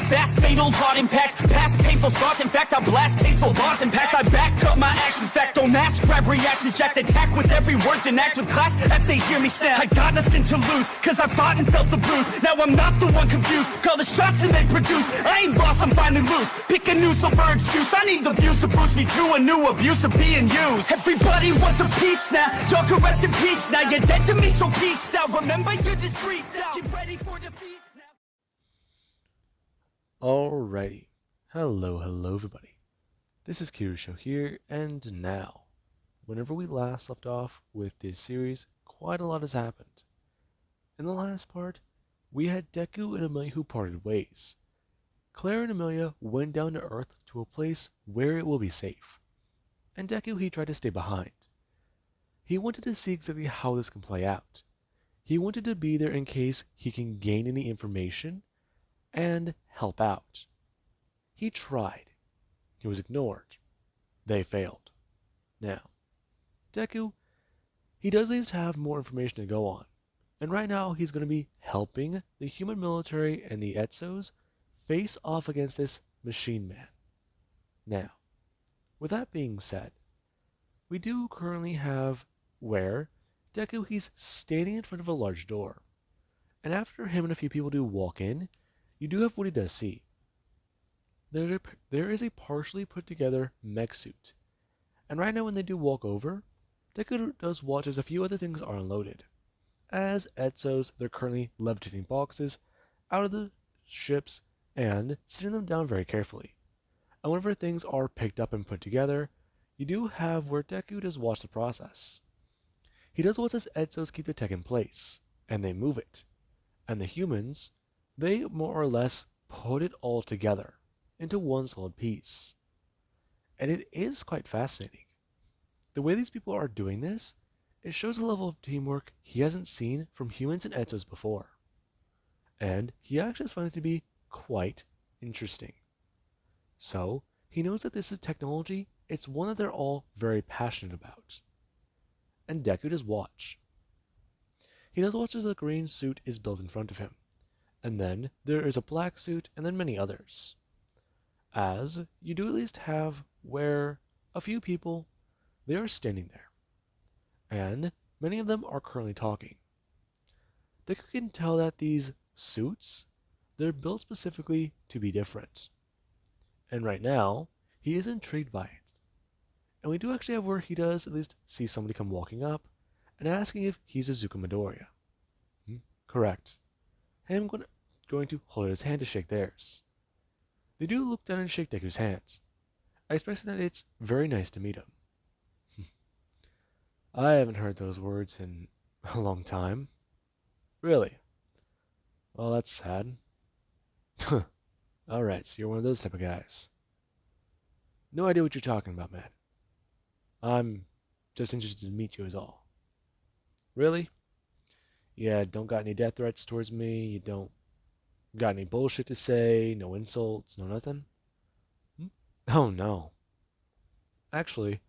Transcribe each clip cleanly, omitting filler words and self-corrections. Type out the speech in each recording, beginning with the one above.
fast, fatal heart impact. Past painful scars, in fact, I blast tasteful thoughts and past. I back up my actions, fact, don't ask, grab reactions, jacked, attack with every word, then act with class as they hear me snap. I got nothing to lose, cause I fought and felt the bruise. Now I'm not the one confused, call the shots and they produce. I ain't lost, I'm finally loose, pick a new silver excuse. I need the views to boost me to a new abuse of being used. Everybody wants a piece now, y'all can rest in peace now. You're dead to me, so peace out. Remember, you're discreet now. Get ready for defeat now. Alrighty. Hello everybody. This is Kirusho here, and now, whenever we last left off with this series, quite a lot has happened. In the last part, we had Deku and Amelia who parted ways. Claire and Amelia went down to Earth to a place where it will be safe. And Deku, he tried to stay behind. He wanted to see exactly how this can play out. He wanted to be there in case he can gain any information and help out. He tried. He was ignored. They failed. Now, Deku, he does at least have more information to go on. And right now, he's going to be helping the human military and the Etzos face off against this machine man. Now, with that being said, we do currently have where Deku, he's standing in front of a large door. And after him and a few people do walk in, you do have what he does see. There is a partially put together mech suit. And right now when they do walk over, Deku does watch as a few other things are unloaded. As Etzos, they're currently levitating boxes out of the ships and sitting them down very carefully. And whenever things are picked up and put together, you do have where Deku does watch the process. He does watch as Etzos keep the tech in place, and they move it. And the humans, they more or less put it all together into one solid piece. And it is quite fascinating. The way these people are doing this, it shows a level of teamwork he hasn't seen from humans and Etzos before. And he actually finds it to be quite interesting. So, he knows that this is technology, it's one that they're all very passionate about. And Deku does watch. He does watch as a green suit is built in front of him. And then there is a black suit and then many others. As you do at least have where a few people, they are standing there. And many of them are currently talking. Deku can tell that these suits, they're built specifically to be different. And right now, he is intrigued by it. And we do actually have where he does at least see somebody come walking up and asking if he's Izuku Midoriya. Correct. Him going to hold out his hand to shake theirs. They do look down and shake Deku's hands, expressing that it's very nice to meet him. I haven't heard those words in a long time. Really? Well, that's sad. Alright, so you're one of those type of guys. No idea what you're talking about, man. I'm just interested to meet you is all. Really? Yeah, don't got any death threats towards me, you don't got any bullshit to say, no insults, no nothing? Oh no. Actually,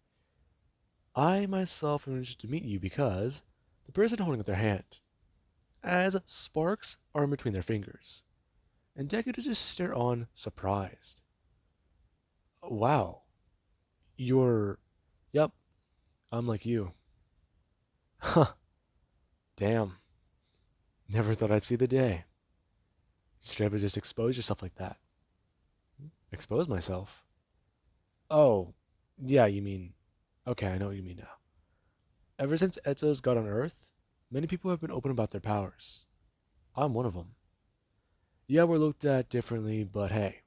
I myself am interested to meet you because the person holding up their hand, as sparks are in between their fingers, and Deku to just stare on, surprised. Wow. Yep, I'm like you. Huh. Damn. Never thought I'd see the day. Straight up to just expose yourself like that. Expose myself? Oh, yeah, you mean... Okay, I know what you mean now. Ever since Etzos got on Earth, many people have been open about their powers. I'm one of them. Yeah, we're looked at differently, but hey.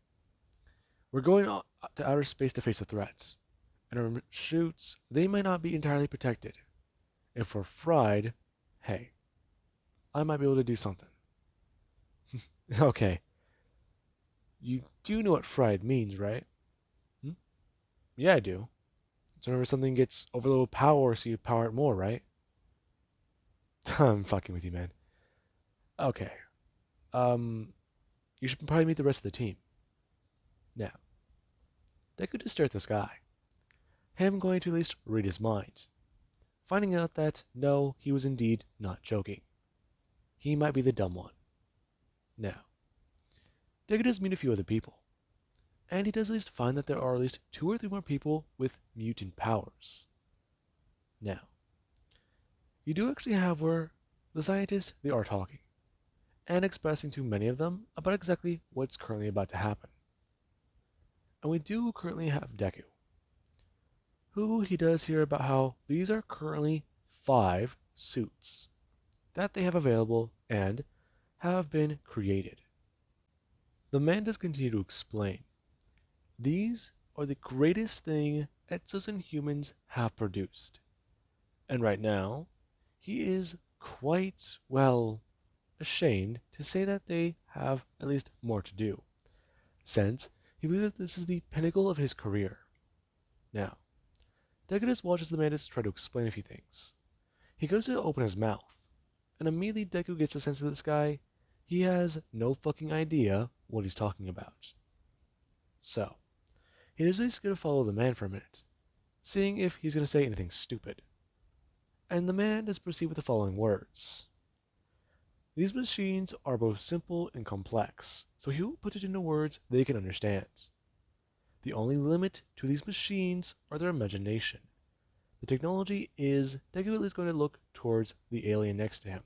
We're going to outer space to face the threats. And our shoots, they might not be entirely protected. If we're fried, hey, I might be able to do something. Okay. You do know what fried means, right? Yeah, I do. So whenever something gets overload power, so you power it more, right? I'm fucking with you, man. Okay. You should probably meet the rest of the team. Now, Deku just stare at the sky. Him going to at least read his mind. Finding out that, no, he was indeed not joking. He might be the dumb one. Now, Deku does meet a few other people, and he does at least find that there are at least 2 or 3 more people with mutant powers. Now, you do actually have where the scientists they are talking, and expressing to many of them about exactly what's currently about to happen. And we do currently have Deku, who he does hear about how these are currently 5 suits that they have available and have been created. The man does continue to explain these are the greatest thing Etsos and humans have produced. And right now, he is quite, well, ashamed to say that they have at least more to do, since he believes that this is the pinnacle of his career. Now, Deku just watches the man try to explain a few things. He goes to open his mouth, and immediately Deku gets a sense of this guy, he has no fucking idea what he's talking about. So, he is just going to follow the man for a minute, seeing if he's going to say anything stupid. And the man does proceed with the following words. These machines are both simple and complex, so he will put it into words they can understand. The only limit to these machines are their imagination. The technology is Deku is going to look towards the alien next to him,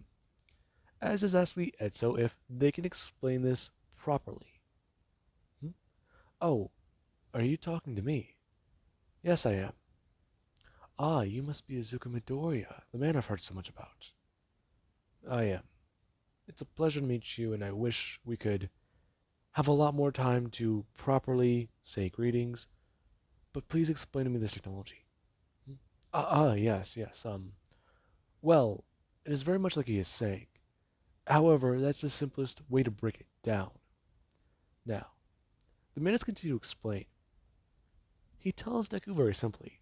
as is asking Etso if they can explain this properly. Oh, are you talking to me? Yes, I am. Ah, you must be Izuku Midoriya, the man I've heard so much about. I am. It's a pleasure to meet you, and I wish we could have a lot more time to properly say greetings, but please explain to me this technology. Yes, yes, well, it is very much like he is saying. However, that's the simplest way to break it down. Now, the minutes continue to explain. He tells Deku very simply,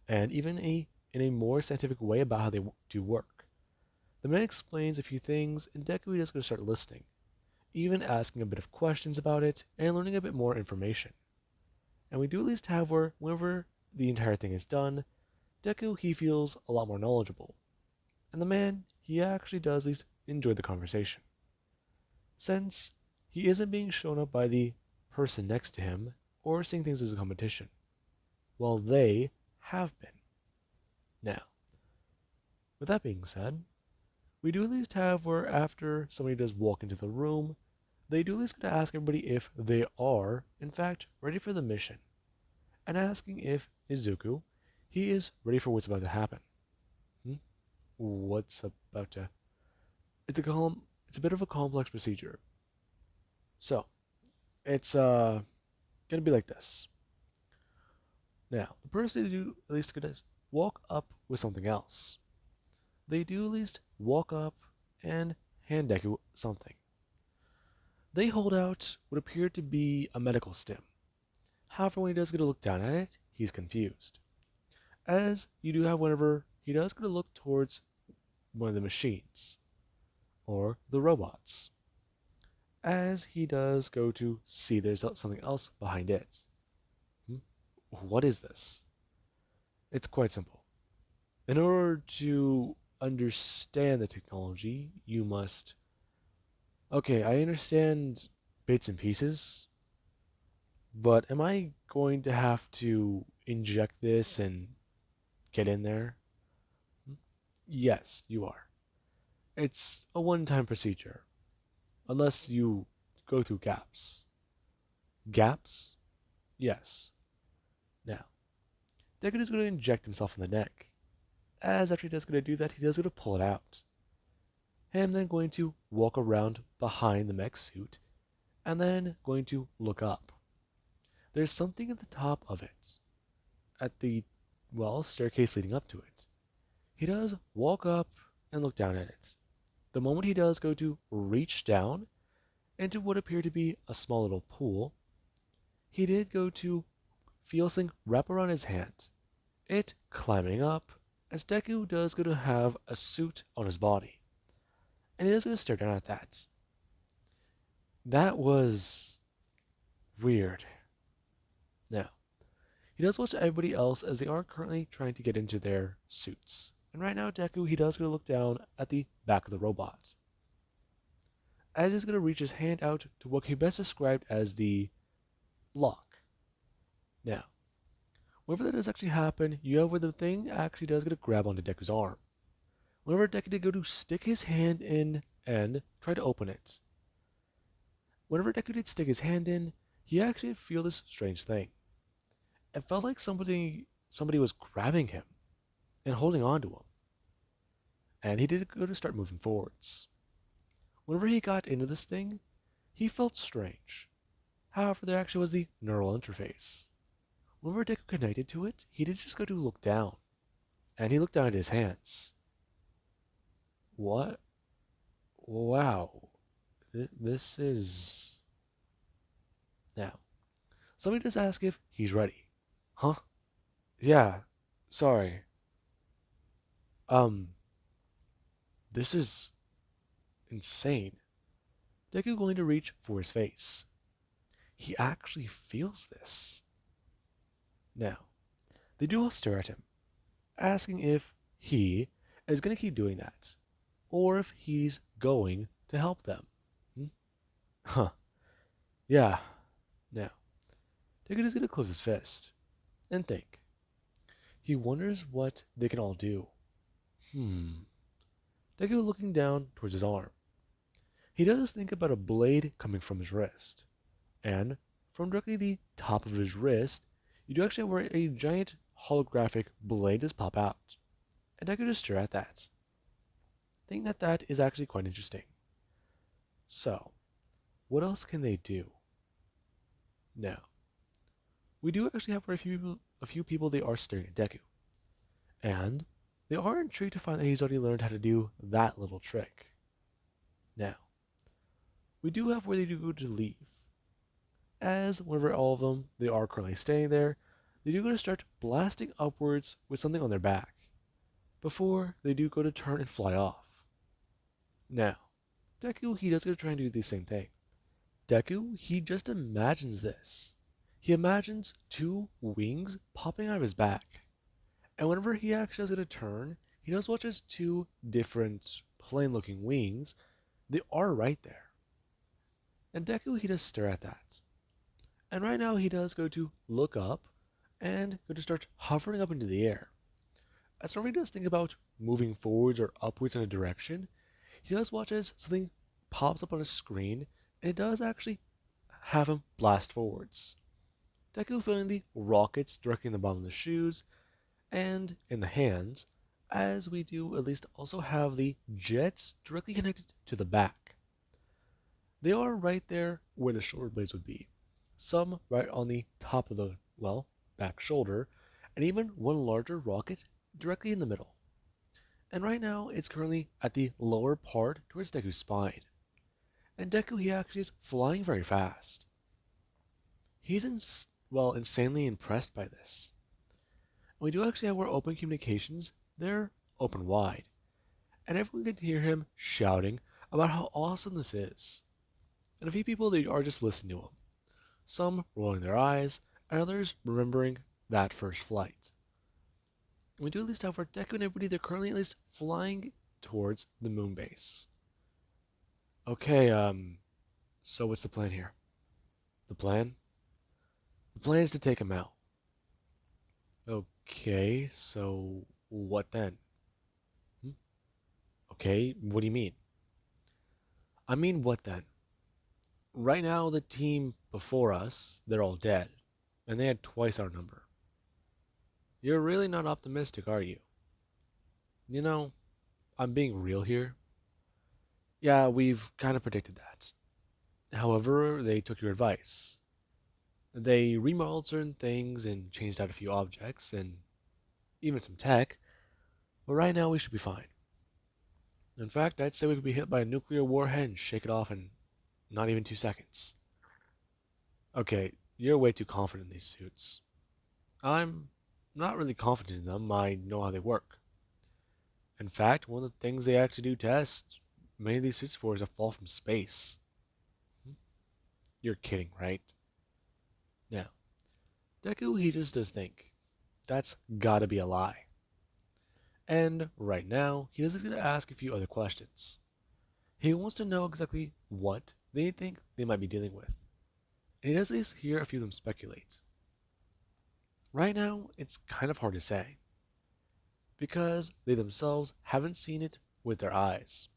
and even in a more scientific way about how they do work. The man explains a few things, and Deku is going to start listening, even asking a bit of questions about it and learning a bit more information. And we do at least have where, whenever the entire thing is done, Deku he feels a lot more knowledgeable. And the man, he actually does at least enjoy the conversation, since he isn't being shown up by the person next to him or seeing things as a competition, while they have been. Now, with that being said, we do at least have where after somebody does walk into the room, they do at least get to ask everybody if they are, in fact, ready for the mission, and asking if Izuku, he is ready for what's about to happen. What's about to... It's a bit of a complex procedure. So, it's gonna be like this. Now, the person they do at least gonna walk up with something else. They do at least walk up and hand Deku something. They hold out what appeared to be a medical stim. However, when he does get a look down at it, he's confused. As you do have whenever he does get a look towards one of the machines, or the robots, as he does go to see there's something else behind it. What is this? It's quite simple. In order to understand the technology, you must... Okay, I understand bits and pieces, but am I going to have to inject this and get in there? Yes, you are. It's a one-time procedure, unless you go through gaps. Gaps? Yes. Now, Deku is going to inject himself in the neck. As after he does going to do that, he does going to pull it out. Him then going to walk around behind the mech suit, and then going to look up. There's something at the top of it, at the, well, staircase leading up to it. He does walk up and look down at it. The moment he does go to reach down into what appeared to be a small little pool, he did go to feel something wrap around his hand, it climbing up, as Deku does go to have a suit on his body. And he is going to stare down at that. That was weird. Now, he does watch everybody else as they are currently trying to get into their suits. And right now, Deku, he does go to look down at the back of the robot. as he's going to reach his hand out to what he best described as the lock. Now, whenever that does actually happen, you have where the thing actually does get a grab onto Deku's arm. Whenever Deku did go to stick his hand in and try to open it. Whenever Deku did stick his hand in, he actually did feel this strange thing. It felt like somebody was grabbing him and holding on to him. And he did go to start moving forwards. Whenever he got into this thing, he felt strange. However, there actually was the neural interface. Whenever Deku connected to it, he did just go to look down. And he looked down at his hands. What? Wow. This is... Now, somebody does ask if he's ready. Huh? Yeah, sorry. This is insane. Deku going to reach for his face. He actually feels this. Now, they do all stare at him, asking if he is going to keep doing that, or if he's going to help them. Huh. Yeah. Now, Deku is going to close his fist and think. He wonders what they can all do. Deku looking down towards his arm. He does think about a blade coming from his wrist, and from directly the top of his wrist, you do actually have where a giant holographic blade does pop out, and Deku just stare at that, thinking that that is actually quite interesting. So, what else can they do? Now, we do actually have a few people they are staring at Deku, and they are intrigued to find that he's already learned how to do that little trick. Now, we do have where they do go to leave, as whenever all of them they are currently staying there, they do go to start blasting upwards with something on their back, before they do go to turn and fly off. Now, Deku, he does go to try and do the same thing. Deku, he just imagines this. He imagines two wings popping out of his back. And whenever he actually does get a turn, he does watch as two different plain-looking wings. They are right there. And Deku, he does stare at that. And right now he does go to look up and go to start hovering up into the air. As whenever he does think about moving forwards or upwards in a direction, he does watch as something pops up on his screen, and it does actually have him blast forwards. Deku feeling the rockets directly in the bottom of the shoes and in the hands, as we do at least also have the jets directly connected to the back. They are right there where the shoulder blades would be, some right on the top of the, back shoulder, and even one larger rocket directly in the middle. And right now, it's currently at the lower part towards Deku's spine. And Deku, he actually is flying very fast. He's insanely impressed by this. And we do actually have our open communications, they're open wide. And everyone can hear him shouting about how awesome this is. And a few people, they are just listening to him. Some rolling their eyes, and others remembering that first flight. And we do at least have for Deku and everybody, they're currently at least flying towards the moon base. Okay, so what's the plan here? The plan? The plan is to take him out. Okay, so what then? Okay, what do you mean? I mean, what then? Right now, the team before us, they're all dead, and they had twice our number. You're really not optimistic, are you? You know, I'm being real here. Yeah, we've kind of predicted that. However, they took your advice. They remodeled certain things and changed out a few objects and even some tech, but right now we should be fine. In fact, I'd say we could be hit by a nuclear warhead and shake it off in not even 2 seconds. Okay, you're way too confident in these suits. I'm not really confident in them. I know how they work. In fact, one of the things they actually do test many of these suits for is a fall from space. You're kidding, right? Now, Deku, he just does think, that's gotta be a lie. And right now, he is going to ask a few other questions. He wants to know exactly what they think they might be dealing with, and he does at least hear a few of them speculate. Right now, it's kind of hard to say, because they themselves haven't seen it with their eyes.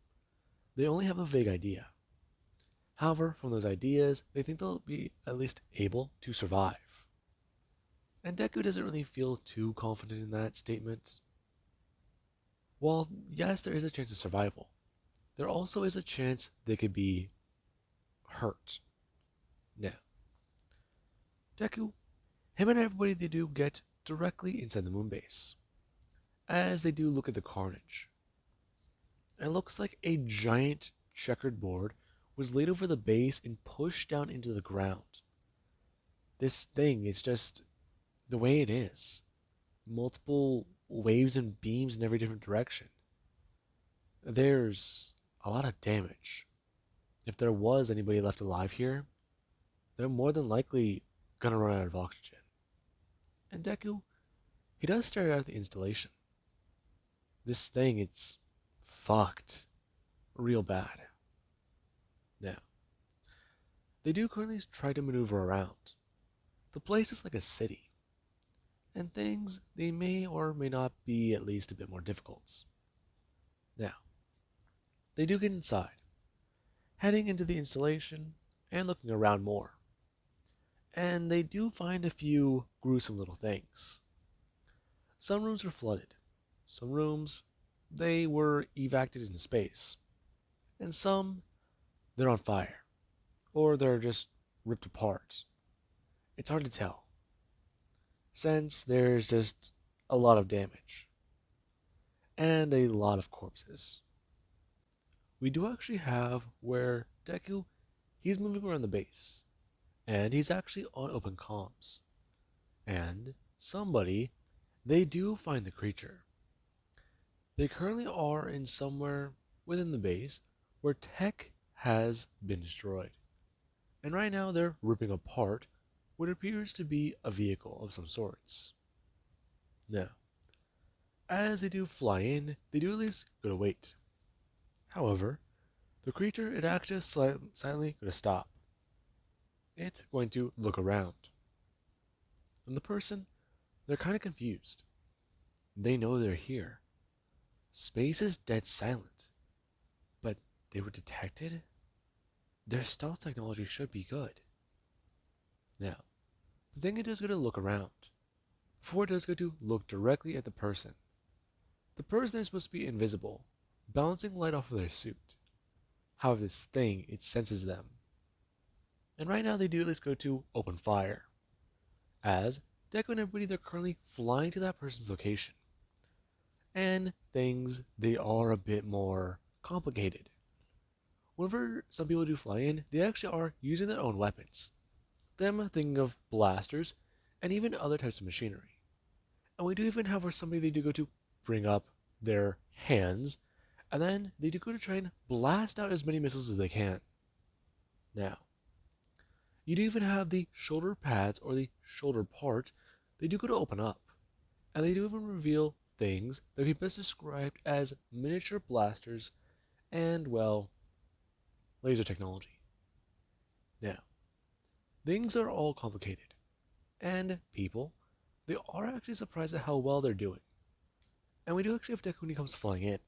They only have a vague idea. However, from those ideas, they think they'll be at least able to survive. And Deku doesn't really feel too confident in that statement. While, yes, there is a chance of survival, there also is a chance they could be hurt. Now, Deku, him and everybody they do get directly inside the moon base, as they do look at the carnage. It looks like a giant checkered board was laid over the base and pushed down into the ground. This thing is just the way it is. Multiple waves and beams in every different direction. There's a lot of damage. If there was anybody left alive here, they're more than likely gonna run out of oxygen. And Deku, he does stare at the installation. This thing, it's fucked. Real bad. Now, they do currently try to maneuver around. The place is like a city, and things, they may or may not be at least a bit more difficult. Now, they do get inside, heading into the installation and looking around more. And they do find a few gruesome little things. Some rooms are flooded. Some rooms, they were evacuated into space. And some, they're on fire. Or they're just ripped apart. It's hard to tell, since there's just a lot of damage. And a lot of corpses. We do actually have where Deku, he's moving around the base. And he's actually on open comms. And somebody, they do find the creature. They currently are in somewhere within the base where tech has been destroyed. And right now they're ripping apart what appears to be a vehicle of some sorts. Now, as they do fly in, they do at least go to wait. However, the creature, it actually silently going to stop. It's going to look around. And the person, they're kind of confused. They know they're here. Space is dead silent. But they were detected? Their stealth technology should be good. Now, the thing it is going to look around. Before it is going to look directly at the person. The person is supposed to be invisible, bouncing light off of their suit. However, this thing, it senses them. And right now they do at least go to open fire. As Deku and everybody, they're currently flying to that person's location. And things, they are a bit more complicated. Whenever some people do fly in, they actually are using their own weapons. Them thinking of blasters and even other types of machinery. And we do even have where somebody they do go to bring up their hands, and then they do go to try and blast out as many missiles as they can. Now, you do even have the shoulder pads or the shoulder part, they do go to open up. And they do even reveal things that can be best described as miniature blasters and, well, laser technology. Now, things are all complicated. And people, they are actually surprised at how well they're doing. And we do actually have Deku when he comes flying in.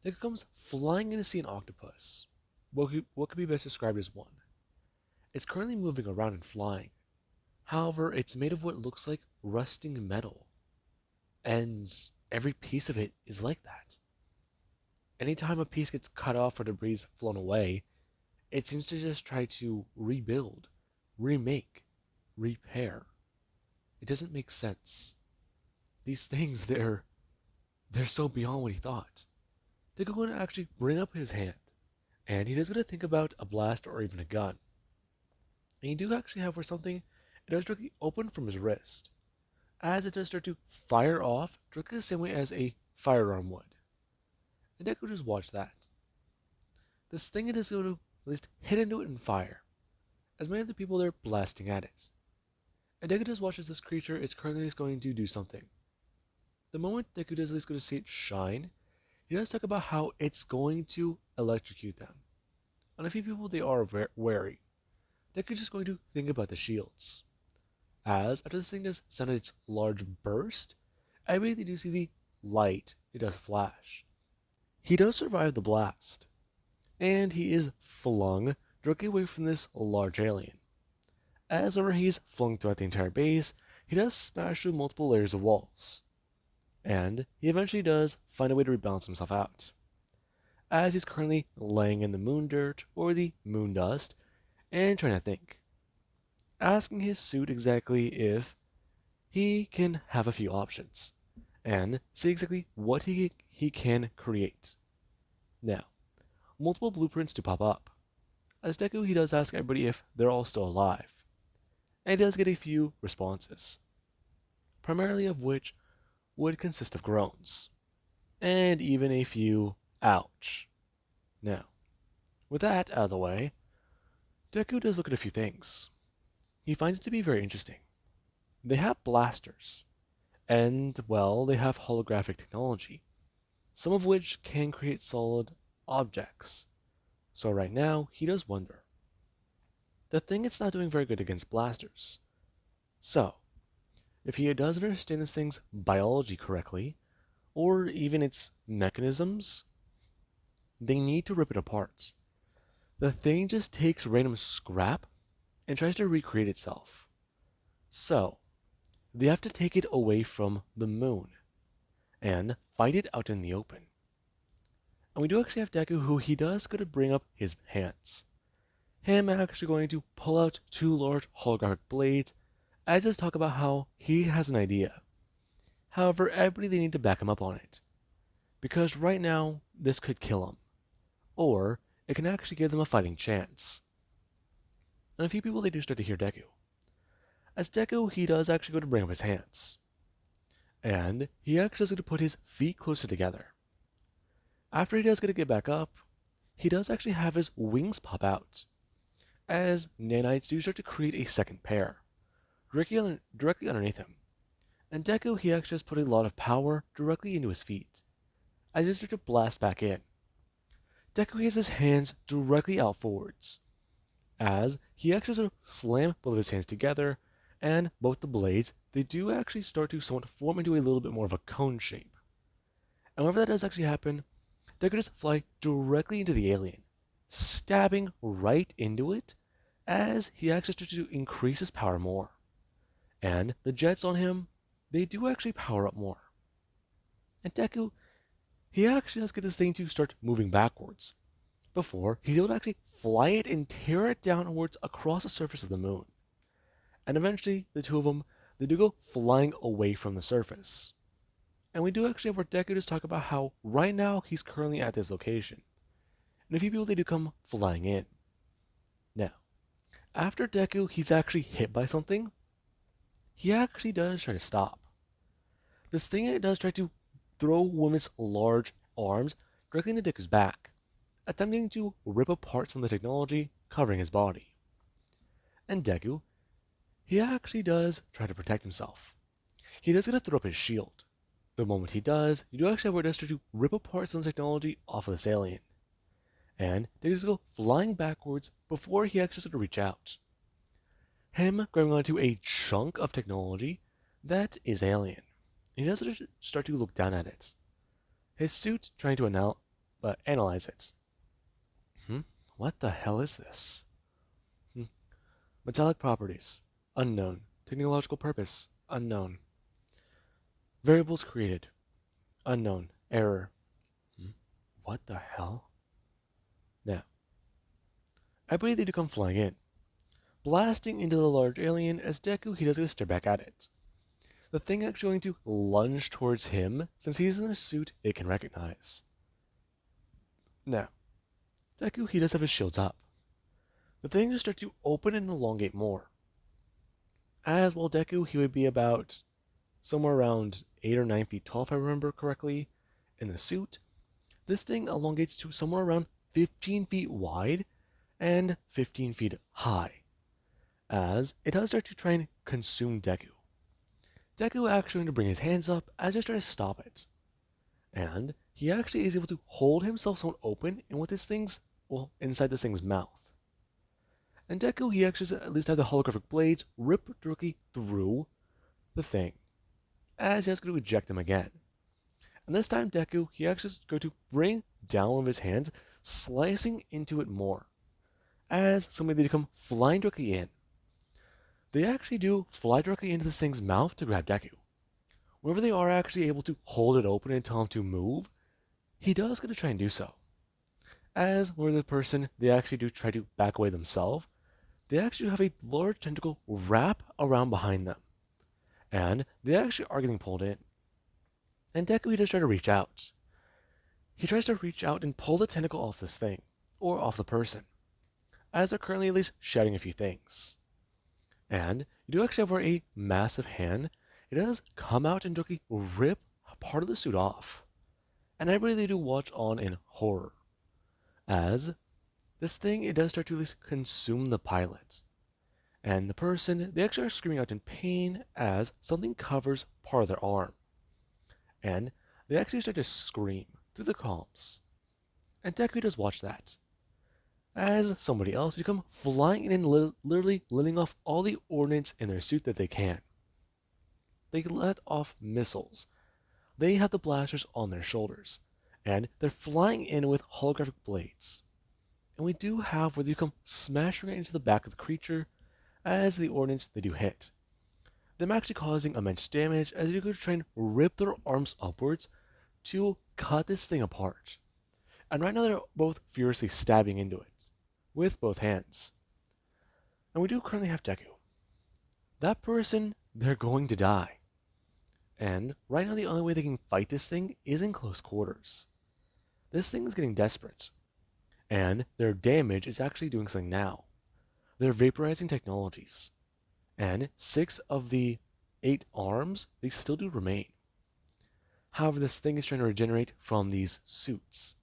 Deku comes flying in to see an octopus. What could be best described as one? It's currently moving around and flying. However, it's made of what looks like rusting metal. And every piece of it is like that. Anytime a piece gets cut off or debris is flown away, it seems to just try to rebuild, remake, repair. It doesn't make sense. These things, they're so beyond what he thought. Deku going to actually bring up his hand, and he does going to think about a blast or even a gun. And you do actually have where something, it does directly open from his wrist, as it does start to fire off directly the same way as a firearm would. And Deku just watch that. This thing it is going to at least hit into it and fire, as many of the people there blasting at it. And Deku just watches this creature, it's currently going to do something. The moment Deku does at least go to see it shine, he does talk about how it's going to electrocute them. On a few people, they are wary. They're just going to think about the shields. As after this thing does send its large burst, I really do see the light it does flash. He does survive the blast, and he is flung directly away from this large alien. As whenever he's flung throughout the entire base, he does smash through multiple layers of walls, and he eventually does find a way to rebalance himself out. As he's currently laying in the moon dirt or the moon dust and trying to think, asking his suit exactly if he can have a few options and see exactly what he can create. Now, multiple blueprints do pop up. As Deku, he does ask everybody if they're all still alive, and he does get a few responses, primarily of which would consist of groans, and even a few ouch. Now, with that out of the way, Deku does look at a few things. He finds it to be very interesting. They have blasters, and, well, they have holographic technology, some of which can create solid objects. So right now, he does wonder. The thing it's not doing very good against blasters. So, if he does understand this thing's biology correctly, or even its mechanisms, they need to rip it apart. The thing just takes random scrap and tries to recreate itself. So, they have to take it away from the moon and fight it out in the open. And we do actually have Deku, who he does go to bring up his hands. Him actually going to pull out two large holographic blades, as does talk about how he has an idea. However, everybody they need to back him up on it, because right now this could kill him, or it can actually give them a fighting chance. And a few people they do start to hear Deku. As Deku, he does actually go to bring up his hands, and he actually does go to put his feet closer together. After he does get to get back up, he does actually have his wings pop out, as nanites do start to create a second pair, directly underneath him. And Deku, he actually has put a lot of power directly into his feet, as he starts to blast back in. Deku has his hands directly out forwards, as he actually sort of slam both of his hands together, and both the blades, they do actually start to somewhat form into a little bit more of a cone shape. And whenever that does actually happen, Deku just fly directly into the alien, stabbing right into it, as he actually starts to increase his power more. And the jets on him, they do actually power up more. And Deku, he actually does get this thing to start moving backwards, before he's able to actually fly it and tear it downwards across the surface of the moon. And eventually, the two of them, they do go flying away from the surface. And we do actually have where Deku just talk about how right now he's currently at this location. And a few people, they do come flying in. Now, after Deku, he's actually hit by something, he actually does try to stop. This thing it does try to throw one of its large arms directly into Deku's back, attempting to rip apart some of the technology covering his body. And Deku, he actually does try to protect himself. He does get to throw up his shield. The moment he does, you do actually have where it does try to rip apart some technology off of this alien. And they just go flying backwards before he actually starts to reach out. Him grabbing onto a chunk of technology that is alien. He does start to look down at it. His suit trying to analyze it. What the hell is this? Metallic properties, unknown. Technological purpose, unknown. Variables created, unknown. Error. What the hell? Now, I believe they do come flying in, blasting into the large alien as Deku, he does go stare back at it. The thing actually going to lunge towards him, since he's in a suit it can recognize. Now, Deku, he does have his shields up. The thing just starts to open and elongate more. As well, Deku, he would be about somewhere around 8 or 9 feet tall, if I remember correctly, in the suit. This thing elongates to somewhere around 15 feet wide and 15 feet high, as it does start to try and consume Deku. Deku actually going to bring his hands up as he tries to stop it. And he actually is able to hold himself somewhat open and with his things, well, inside this thing's mouth. And Deku, he actually at least had the holographic blades rip directly through the thing, as he has to eject them again. And this time Deku, he actually is going to bring down one of his hands, slicing into it more, as somebody they come flying directly in. They actually do fly directly into this thing's mouth to grab Deku. Whenever they are actually able to hold it open and tell him to move, he does get to try and do so. As where the person they actually do try to back away themselves, they actually have a large tentacle wrap around behind them. And they actually are getting pulled in. And Deku, he does try to reach out. He tries to reach out and pull the tentacle off this thing, or off the person, as they're currently at least shedding a few things. And you do actually have a massive hand. It does come out and directly rip part of the suit off. And everybody they do watch on in horror, as this thing, it does start to at least consume the pilot. And the person, they actually are screaming out in pain as something covers part of their arm. And they actually start to scream through the comms. And Deku does watch that, as somebody else, you come flying in and literally letting off all the ordnance in their suit that they can. They let off missiles. They have the blasters on their shoulders, and they're flying in with holographic blades. And we do have where they come smashing right into the back of the creature as the ordnance they do hit. Them actually causing immense damage as they go to try and rip their arms upwards to cut this thing apart. And right now they're both furiously stabbing into it with both hands. And we do currently have Deku. That person, they're going to die. And right now the only way they can fight this thing is in close quarters. This thing is getting desperate. And their damage is actually doing something now. They're vaporizing technologies. And 6 of the 8 arms, they still do remain. However, this thing is trying to regenerate from these suits.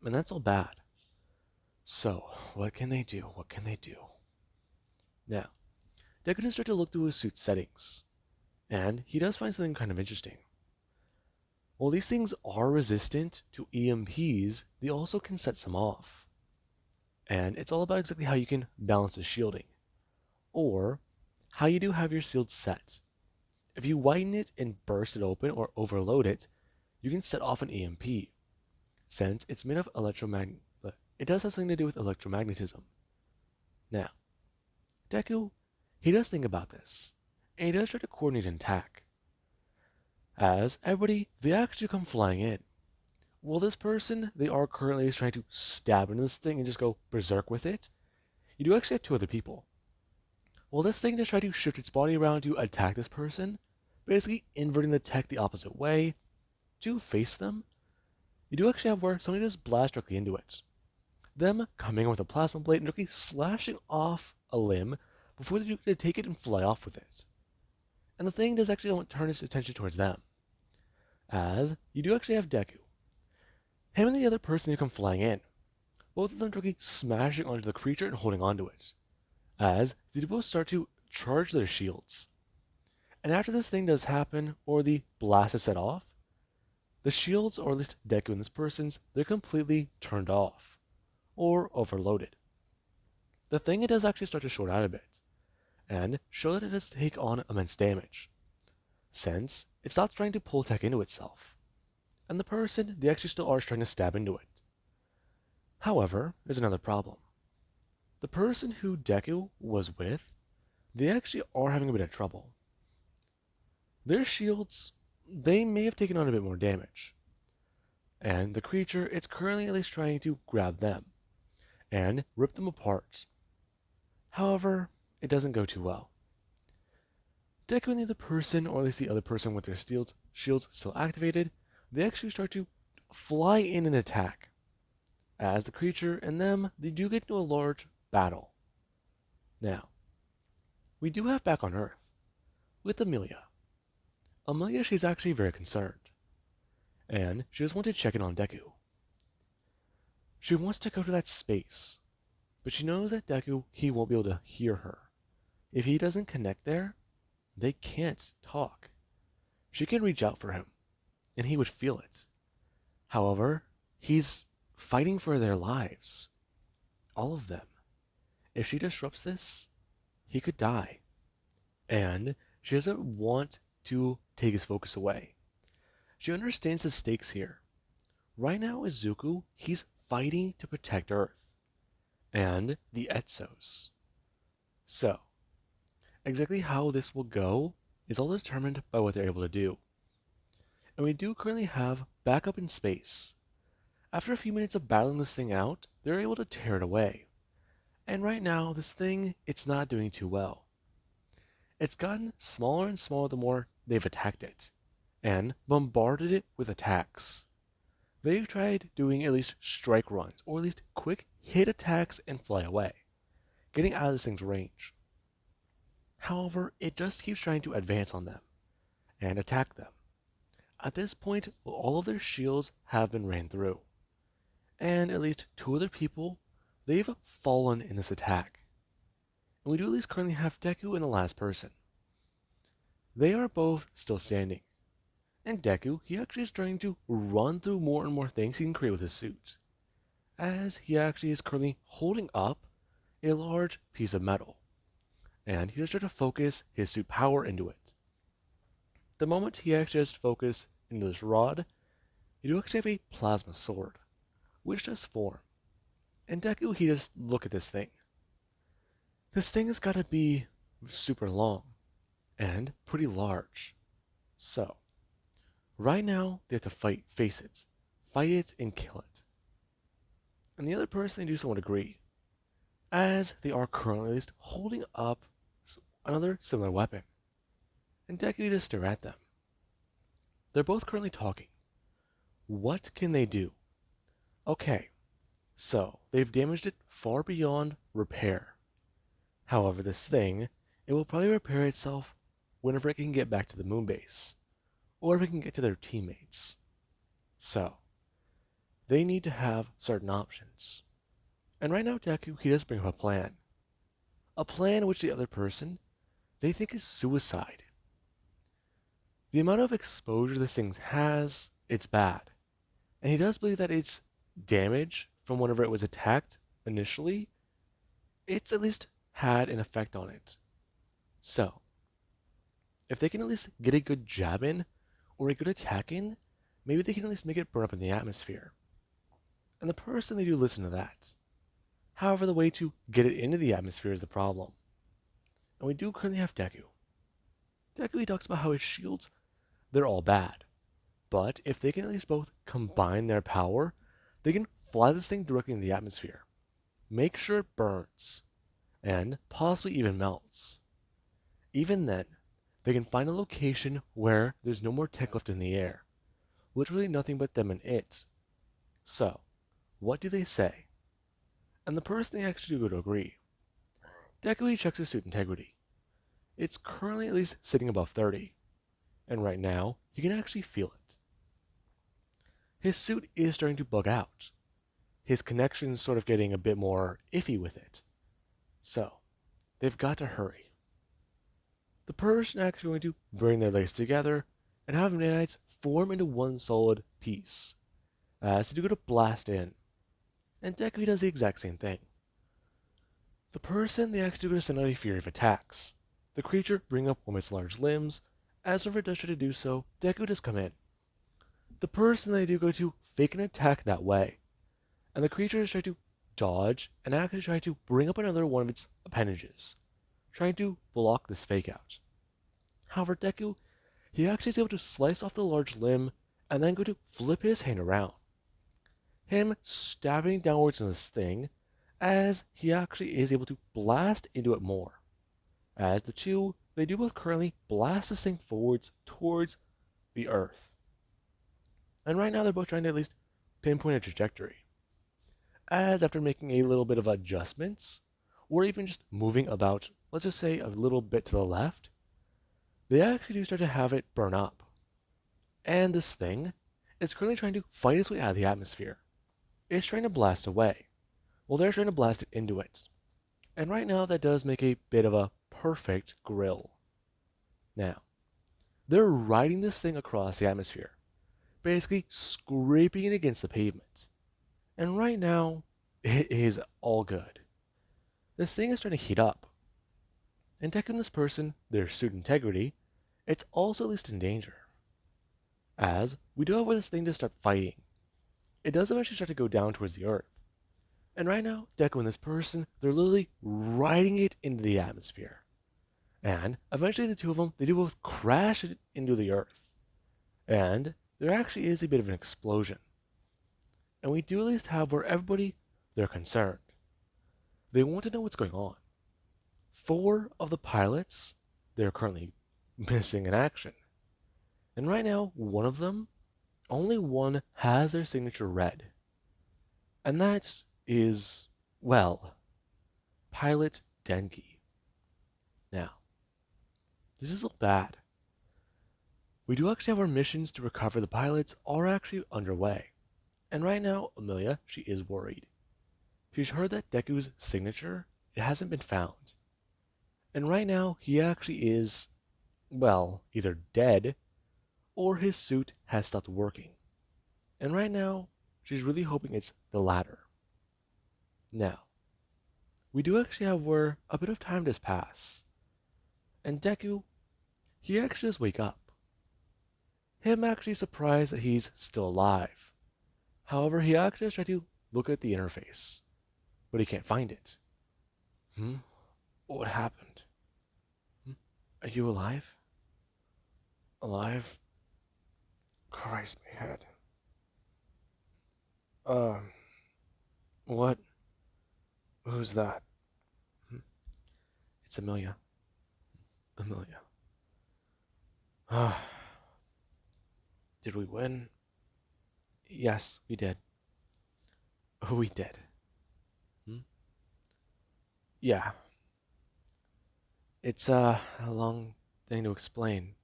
And that's all bad. So, what can they do? What can they do? Now, Deku does start to look through his suit settings. And he does find something kind of interesting. While these things are resistant to EMPs, they also can set some off. And it's all about exactly how you can balance the shielding, or how you do have your shield set. If you widen it and burst it open or overload it, you can set off an EMP, since it's made of it does have something to do with electromagnetism. Now, Deku, he does think about this, and he does try to coordinate an attack. As everybody, they actually come flying in. Well, this person, they are currently trying to stab into this thing and just go berserk with it. You do actually have 2 other people. Well, this thing just try to shift its body around to attack this person, basically inverting the tech the opposite way to face them. You do actually have where somebody just blast directly into it. Them coming in with a plasma blade and directly slashing off a limb before they do take it and fly off with it. And the thing does actually turn its attention towards them, as you do actually have Deku. Him and the other person who come flying in, both of them directly smashing onto the creature and holding onto it, as they both start to charge their shields. And after this thing does happen, or the blast is set off, the shields, or at least Deku and this person's, they're completely turned off, or overloaded. The thing, it does actually start to short out a bit, and show that it does take on immense damage, since it stops trying to pull tech into itself, and the person, they actually still are trying to stab into it. However, there's another problem. The person who Deku was with, they actually are having a bit of trouble. Their shields, they may have taken on a bit more damage, and the creature, it's currently at least trying to grab them and rip them apart. However, it doesn't go too well. Deku and the other person, or at least the other person with their shields still activated, they actually start to fly in and attack, as the creature and them, they do get into a large battle. Now, we do have back on Earth, with Amelia. Amelia, she's actually very concerned, and she just wants to check in on Deku. She wants to go to that space, but she knows that Deku, he won't be able to hear her. If he doesn't connect there, they can't talk. She can reach out for him, and he would feel it. However, he's fighting for their lives. All of them. If she disrupts this, he could die. And she doesn't want to take his focus away. She understands the stakes here. Right now, Izuku, he's fighting to protect Earth and the Etzos. So, exactly how this will go is all determined by what they're able to do. And we do currently have backup in space. After a few minutes of battling this thing out, they're able to tear it away. And right now, this thing, it's not doing too well. It's gotten smaller and smaller the more they've attacked it, and bombarded it with attacks. They've tried doing at least strike runs, or at least quick hit attacks and fly away, getting out of this thing's range. However, it just keeps trying to advance on them, and attack them. At this point, all of their shields have been ran through, and at least two other people, they've fallen in this attack. And we do at least currently have Deku and the last person. They are both still standing. And Deku, he actually is trying to run through more and more things he can create with his suit, as he actually is currently holding up a large piece of metal, and he just trying to focus his suit power into it. The moment he actually has focus into this rod, you do actually have a plasma sword, which does form. And Deku, he just look at this thing. This thing has got to be super long and pretty large. So, right now they have to face it, and kill it. And the other person, they do somewhat agree, as they are currently at least holding up another similar weapon. And Deku just stare at them. They're both currently talking. What can they do? Okay, so they've damaged it far beyond repair. However, this thing, it will probably repair itself whenever it can get back to the moon base, or if it can get to their teammates. So, they need to have certain options. And right now, Deku, he does bring up a plan. A plan which the other person, they think is suicide. The amount of exposure this thing has, it's bad. And he does believe that its damage from whenever it was attacked initially, it's at least had an effect on it. So, if they can at least get a good jab in, or a good attack in, maybe they can at least make it burn up in the atmosphere. And the person, they do listen to that. However, the way to get it into the atmosphere is the problem. And we do currently have Deku. Deku, he talks about how his shields, they're all bad. But if they can at least both combine their power, they can fly this thing directly in the atmosphere. Make sure it burns, and possibly even melts. Even then, they can find a location where there's no more tech left in the air. Literally nothing but them and it. So, what do they say? And the person, they actually go to agree. Deku, he checks his suit integrity. It's currently at least sitting above 30. And right now, he can actually feel it. His suit is starting to bug out. His connection is sort of getting a bit more iffy with it. So, they've got to hurry. The person actually going to bring their legs together and have nanites form into one solid piece, as they do go to blast in. And Deku does the exact same thing. The person, they actually go to send out a fury of attacks. The creature bring up one of its large limbs. As whenever it does try to do so, Deku does come in. The person, they do go to fake an attack that way, and the creature is trying to dodge and actually try to bring up another one of its appendages, trying to block this fake out. However, Deku, he actually is able to slice off the large limb and then go to flip his hand around. Him stabbing downwards in this thing, as he actually is able to blast into it more. As the two, they do both currently blast this thing forwards towards the Earth. And right now they're both trying to at least pinpoint a trajectory. As after making a little bit of adjustments, or even just moving about, let's just say a little bit to the left, they actually do start to have it burn up. And this thing is currently trying to fight its way out of the atmosphere. It's trying to blast away, while they're trying to blast it into it. And right now that does make a bit of a perfect grill. Now, they're riding this thing across the atmosphere, basically scraping it against the pavement. And right now, it is all good. This thing is starting to heat up. And Deku and this person, their suit integrity, it's also at least in danger. As we do have where this thing to start fighting. It does eventually start to go down towards the earth. And right now, Deku and this person, they're literally riding it into the atmosphere. And eventually the two of them, they do both crash it into the earth. And there actually is a bit of an explosion. And we do at least have where everybody, they're concerned. They want to know what's going on. 4 of the pilots, they're currently missing in action. And right now, one of them, only one has their signature read. And that is, well, Pilot Denki. Now, this is all bad. We do actually have our missions to recover the pilots are actually underway. And right now, Amelia, she is worried. She's heard that Deku's signature, it hasn't been found. And right now, he actually is, well, either dead or his suit has stopped working. And right now, she's really hoping it's the latter. Now, we do actually have where a bit of time does pass. And Deku, he actually does wake up. Him actually surprised that he's still alive. However, he actually has tried to look at the interface, but he can't find it. What happened? Are you alive? Alive? Christ, my head. What? Who's that? It's Amelia. Amelia. Did we win? Yes, we did. We did. Yeah. It's a long thing to explain.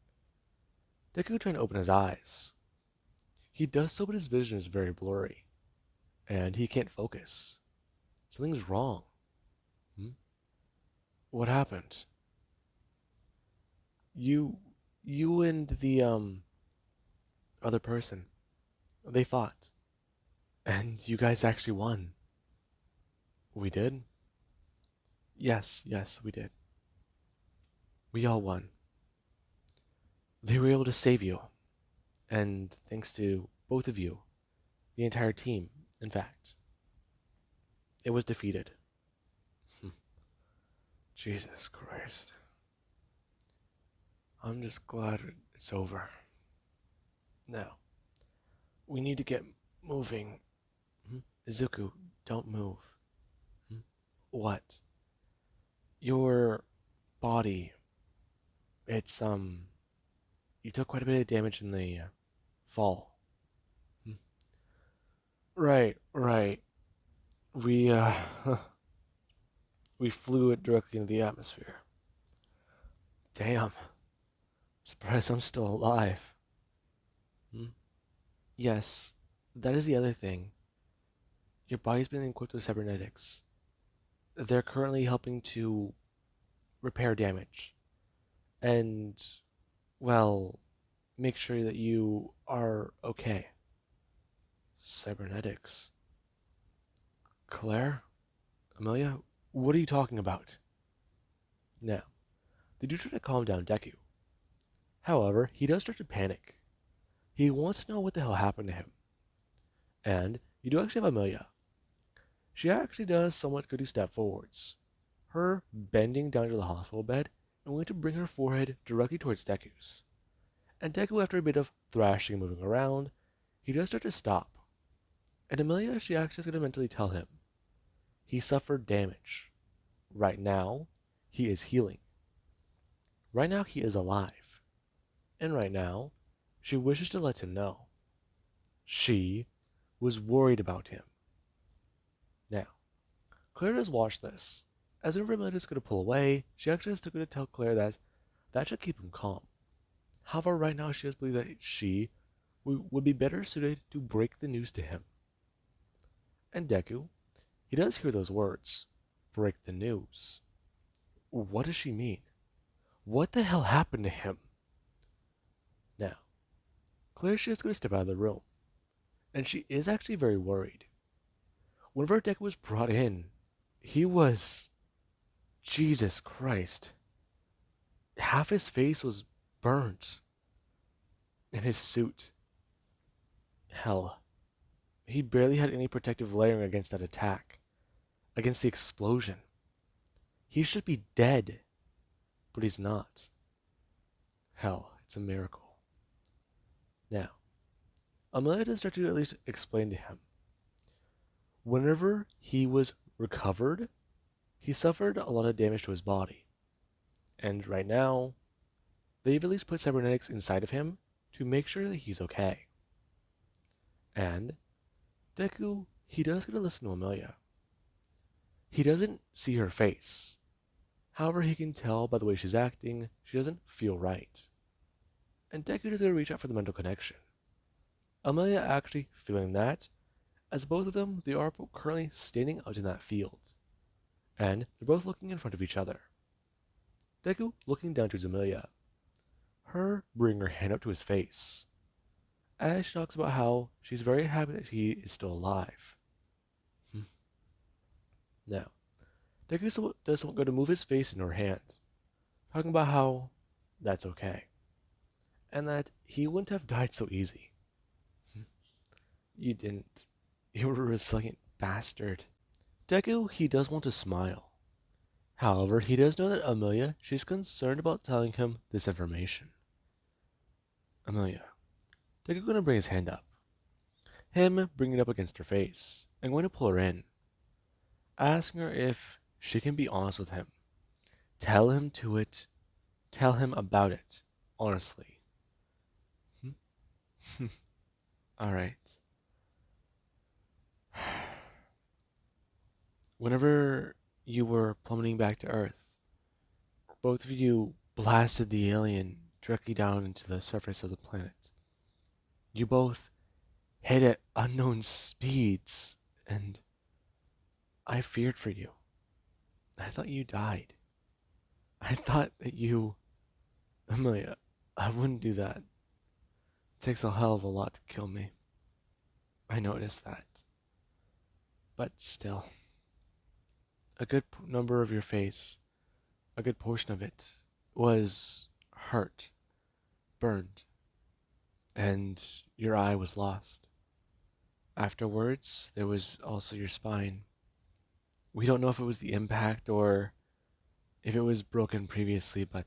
Deku trying to open his eyes. He does so, but his vision is very blurry. And he can't focus. Something's wrong. What happened? You and the, other person, they fought. And you guys actually won. We did? Yes, we did. We all won. They were able to save you. And thanks to both of you, the entire team, in fact, it was defeated. Jesus Christ. I'm just glad it's over. Now, we need to get moving. Izuku, don't move. What? Your body, it's, you took quite a bit of damage in the fall. Right. We, we flew it directly into the atmosphere. Damn. I'm surprised I'm still alive. Yes, that is the other thing. Your body's been equipped with cybernetics. They're currently helping to repair damage. And, well, make sure that you are okay. Cybernetics. Claire? Amelia? What are you talking about? Now, they do try to calm down Deku. However, he does start to panic. He wants to know what the hell happened to him. And you do actually have Amelia. She actually does somewhat go to step forwards. Her bending down to the hospital bed and going to bring her forehead directly towards Deku's. And Deku, after a bit of thrashing and moving around, he does start to stop. And Amelia, she actually is going to mentally tell him. He suffered damage. Right now, he is healing. Right now, he is alive. And right now, she wishes to let him know. She was worried about him. Now, Claire does watch this. As whenever Amelia is going to pull away, she actually has to go to tell Claire that should keep him calm. However, right now she does believe that she would be better suited to break the news to him. And Deku, he does hear those words, break the news. What does she mean? What the hell happened to him? Now, Claire's just going to step out of the room, and she is actually very worried. Whenever Deku was brought in, he was... Jesus Christ. Half his face was burnt in his suit. Hell, he barely had any protective layering against that attack, against the explosion. He should be dead, but he's not. Hell, it's a miracle. Now, Amelia does start to at least explain to him. Whenever he was recovered, he suffered a lot of damage to his body. And right now, they've at least put cybernetics inside of him to make sure that he's okay. And Deku, he does get to listen to Amelia. He doesn't see her face. However, he can tell by the way she's acting, she doesn't feel right. And Deku does gotta reach out for the mental connection. Amelia actually feeling that, as both of them, they are currently standing out in that field. And they're both looking in front of each other. Deku looking down towards Amelia. Her bringing her hand up to his face. As she talks about how she's very happy that he is still alive. Now, Deku does go to move his face into her hand, talking about how that's okay. And that he wouldn't have died so easy. You didn't. You were a resilient bastard. Deku, he does want to smile. However, he does know that Amelia, she's concerned about telling him this information. Amelia. Deku going to bring his hand up. Him bringing it up against her face, and going to pull her in. Asking her if she can be honest with him. Tell him to it. Tell him about it. Honestly. Alright. Whenever you were plummeting back to Earth, both of you blasted the alien directly down into the surface of the planet. You both hit at unknown speeds, and I feared for you. I thought you died. I thought that you... Amelia, I wouldn't do that. It takes a hell of a lot to kill me. I noticed that. But still, a good number of your face, a good portion of it, was hurt, burned, and your eye was lost. Afterwards, there was also your spine. We don't know if it was the impact or if it was broken previously, but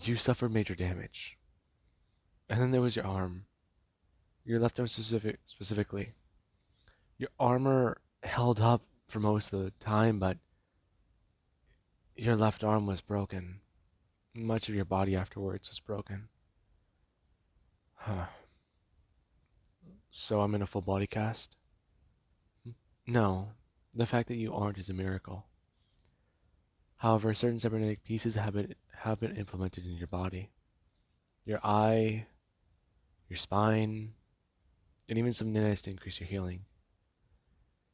you suffered major damage. And then there was your arm. Your left arm specifically. Your armor held up for most of the time, but your left arm was broken. Much of your body afterwards was broken. Huh. So I'm in a full body cast? No. The fact that you aren't is a miracle. However, certain cybernetic pieces have been implemented in your body. Your eye, your spine, and even some nanites to increase your healing.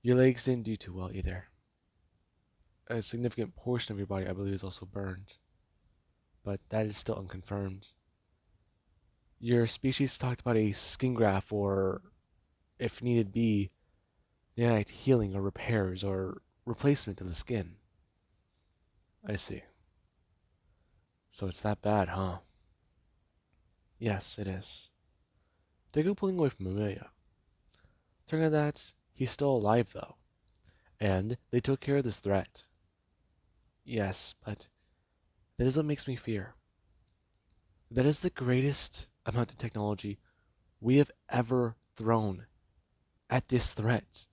Your legs didn't do too well either. A significant portion of your body, I believe, is also burned. But that is still unconfirmed. Your species talked about a skin graft or, if needed be, nanite healing or repairs or replacement of the skin. I see. So it's that bad, huh? Yes, it is. Deku pulling away from Amelia. Turning out that he's still alive, though. And they took care of this threat. Yes, but that is what makes me fear. That is the greatest amount of technology we have ever thrown at this threat.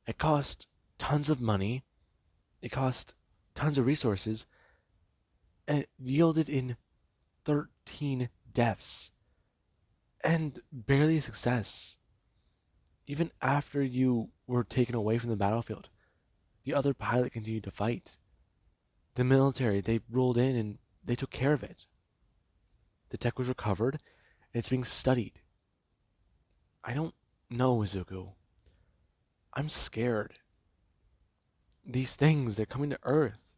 It cost tons of money. It cost tons of resources. And it yielded in 13 deaths. And barely a success. Even after you were taken away from the battlefield, the other pilot continued to fight. The military, they rolled in and they took care of it. The tech was recovered, and it's being studied. I don't know, Izuku. I'm scared. These things, they're coming to Earth.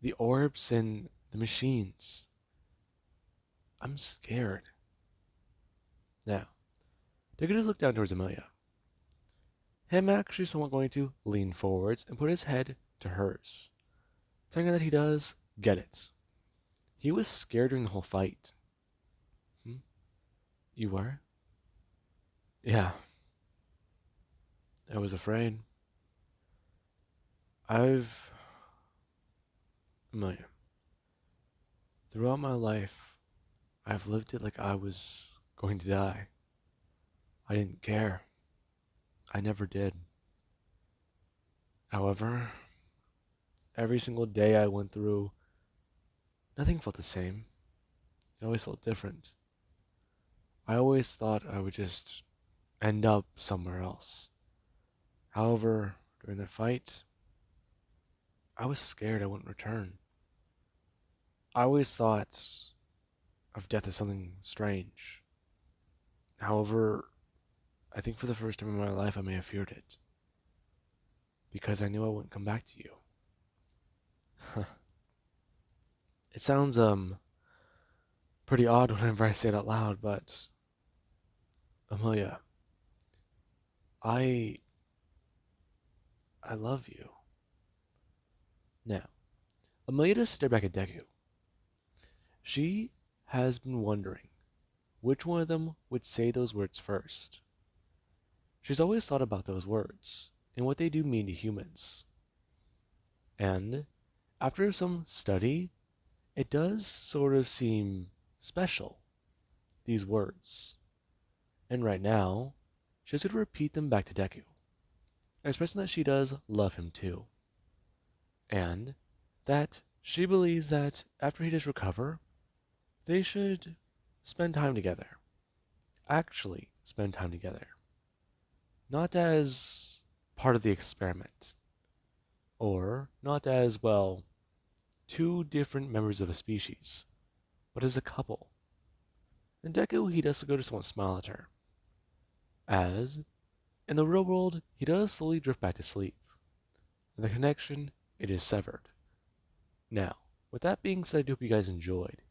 The orbs and the machines. I'm scared. Now, Deku just looked down towards Amelia. Him actually somewhat going to lean forwards and put his head to hers, telling her that he does get it. He was scared during the whole fight. You were? Yeah, I was afraid. I've... Amelia, throughout my life, I've lived it like I was going to die. I didn't care. I never did. However, every single day I went through, nothing felt the same. It always felt different. I always thought I would just end up somewhere else. However, during that fight, I was scared I wouldn't return. I always thought of death as something strange. However, I think for the first time in my life I may have feared it. Because I knew I wouldn't come back to you. It sounds, pretty odd whenever I say it out loud, but Amelia, I love you. Now, Amelia just stared back at Deku. She has been wondering which one of them would say those words first. She's always thought about those words and what they do mean to humans. And after some study, it does sort of seem special, these words. And right now, she's going to repeat them back to Deku, expressing that she does love him too. And that she believes that after he does recover, they should spend time together. Actually spend time together. Not as part of the experiment. Or not as, well, two different members of a species, but as a couple. And Deku, he does go to somewhat smile at her. As, in the real world, he does slowly drift back to sleep. And the connection, it is severed. Now, with that being said, I hope you guys enjoyed.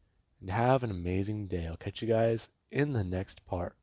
And have an amazing day. I'll catch you guys in the next part.